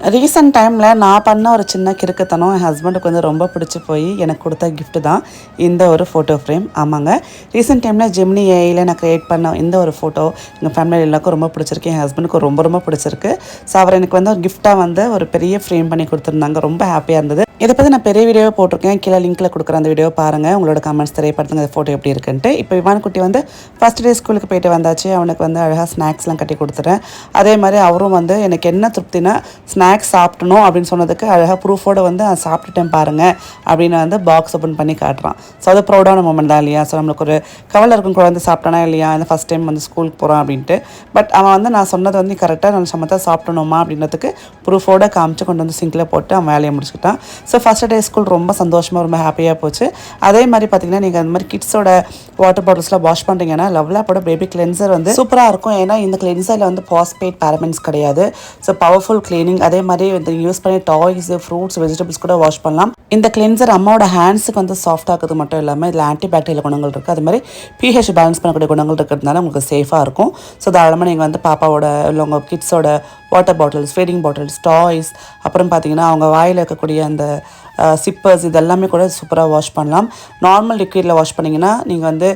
Recent டைமில் நான் பண்ண ஒரு சின்ன கிறுக்குத்தனம் என் ஹஸ்பண்டுக்கு வந்து ரொம்ப பிடிச்சி போய் எனக்கு கொடுத்த கிஃப்ட் தான் இந்த ஒரு ஃபோட்டோ ஃப்ரேம். ஆமாங்க, ரீசெண்ட் டைமில் ஜெமினி ஏஐயில் நான் க்ரியேட் பண்ண இந்த ஒரு ஃபோட்டோ எங்கள் ஃபேமிலியில் எல்லாருக்கும் ரொம்ப பிடிச்சிருக்கு. என் ஹஸ்பண்டுக்கு ரொம்ப ரொம்ப பிடிச்சிருக்கு. ஸோ அவர் எனக்கு வந்து ஒரு கிஃப்ட்டாக வந்து ஒரு பெரிய ஃப்ரேம் பண்ணி கொடுத்துருந்தாங்க. ரொம்ப ஹாப்பியாக இருந்தது. இதை பற்றி நான் பெரிய வீடியோவை போட்டிருக்கேன். கீழே லிங்க்கில் கொடுக்குற அந்த வீடியோ பாருங்கள். உங்களோட கமெண்ட்ஸ் தெரியப்படுத்துங்க அந்த ஃபோட்டோ எப்படி இருக்குன்ட்டு. இப்போ விவான் குட்டி வந்து ஃபஸ்ட் டே ஸ்கூலுக்கு போயிட்டு வந்தாச்சு. அவனுக்கு வந்து அழகாக ஸ்நாக்ஸ்லாம் கட்டி கொடுத்துட்டேன். அதே மாதிரி அவரும் வந்து எனக்கு என்ன திருப்தினா ஸ்நாக்ஸ் சாப்பிடணும் அப்படின்னு சொன்னதுக்கு அழகாக ப்ரூஃபோடு வந்து நான் சாப்பிட்டுட்டேன் பாருங்கள் அப்படின்னு வந்து பாக்ஸ் ஓப்பன் பண்ணி காட்டுறான். ஸோ அது ப்ரௌடான மூமெண்ட் தான் இல்லையா? ஸோ நம்மளுக்கு ஒரு கவலை இருக்கும், குழந்தை சாப்பிட்டானா இல்லையா, இந்த ஃபஸ்ட் டைம் வந்து ஸ்கூலுக்கு போகிறான் அப்படின்ட்டு. பட் அவன் வந்து நான் சொன்னது வந்து கரெக்டாக நான் சமத்தான் சாப்பிடணுமா அப்படின்றதுக்கு ப்ரூஃபோடு காமிச்சு கொண்டு வந்து சிங்கில் போட்டு அவன் வேலையை முடிச்சுக்கிட்டான். ஸோ ஃபஸ்ட் டே ஸ்கூல் ரொம்ப சந்தோஷமாக ரொம்ப ஹாப்பியாக போச்சு. அதே மாதிரி பார்த்திங்கன்னா நீங்கள் அந்த மாதிரி கிட்ஸோட வாட்டர் பாட்டில்ஸ்லாம் வாஷ் பண்ணுறீங்கன்னா லவ்லாப்போட பேபி கிளென்சர் வந்து சூப்பராக இருக்கும். ஏன்னா இந்த கிளென்சரில் வந்து பாஸ்பேட் பேரபென்ஸ் கிடையாது. So powerful cleaning. அதே மாதிரி வந்து யூஸ் பண்ணி டாய்ஸ், ஃப்ரூட்ஸ், வெஜிடபிள்ஸ் கூட வாஷ் பண்ணலாம். இந்த கிளென்சர் அம்மாவோட ஹேண்ட்ஸுக்கு வந்து சாஃப்ட் ஆகிறது மட்டும் இல்லாமல் இதில் ஆன்டி பாக்டீரியல் குணங்கள் இருக்குது. அது மாதிரி pH பேலன்ஸ் பண்ணக்கூடிய குணங்கள் இருக்கிறதுனால உங்களுக்கு சேஃபாக இருக்கும். ஸோ தாராளமாக நீங்கள் வந்து பாப்பாவோட இல்லை உங்கள் கிட்ஸோட water bottles, feeding bottles, toys, அப்புறம் பார்த்தீங்கன்னா அவங்க வாயில் இருக்கக்கூடிய அந்த சிப்பர்ஸ் இதெல்லாமே கூட சூப்பராக வாஷ் பண்ணலாம். நார்மல் லிக்விடில் வாஷ் பண்ணிங்கன்னா நீங்கள் வந்து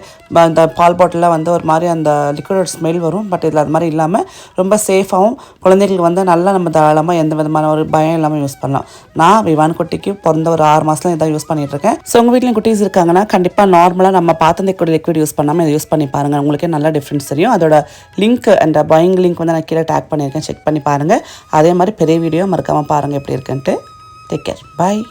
அந்த பால் பாட்டிலில் வந்து ஒரு மாதிரி அந்த லிக்விடோட ஸ்மெல் வரும். பட் இதில் அது மாதிரி இல்லாமல் ரொம்ப சேஃபாகவும் குழந்தைகளுக்கு வந்து நல்லா நம்ம தாராளமாக எந்த விதமான ஒரு பயம் இல்லாமல் யூஸ் பண்ணலாம். நான் விவான் குட்டிக்கு பிறந்த ஒரு 6 மாதம் இதான் யூஸ் பண்ணிகிட்ருக்கேன். ஸோ உங்கள் வீட்லேயும் குட்டீஸ் இருக்காங்கன்னா கண்டிப்பாக நார்மலாக நம்ம பார்த்து லிக்விட் யூஸ் பண்ணாமல் இதை யூஸ் பண்ணி பாருங்கள். உங்களுக்கே நல்லா டிஃப்ரென்ஸ் தெரியும். அதோட லிங்க் அண்ட் பையிங் லிங்க் வந்து நான் கீழே டேக் பண்ணியிருக்கேன். செக் பண்ணி பாருங்கள். அதே மாதிரி பெரிய வீடியோ மறக்காமல் பாருங்கள் எப்படி இருக்குன்ட்டு. டேக் கேர், பாய்.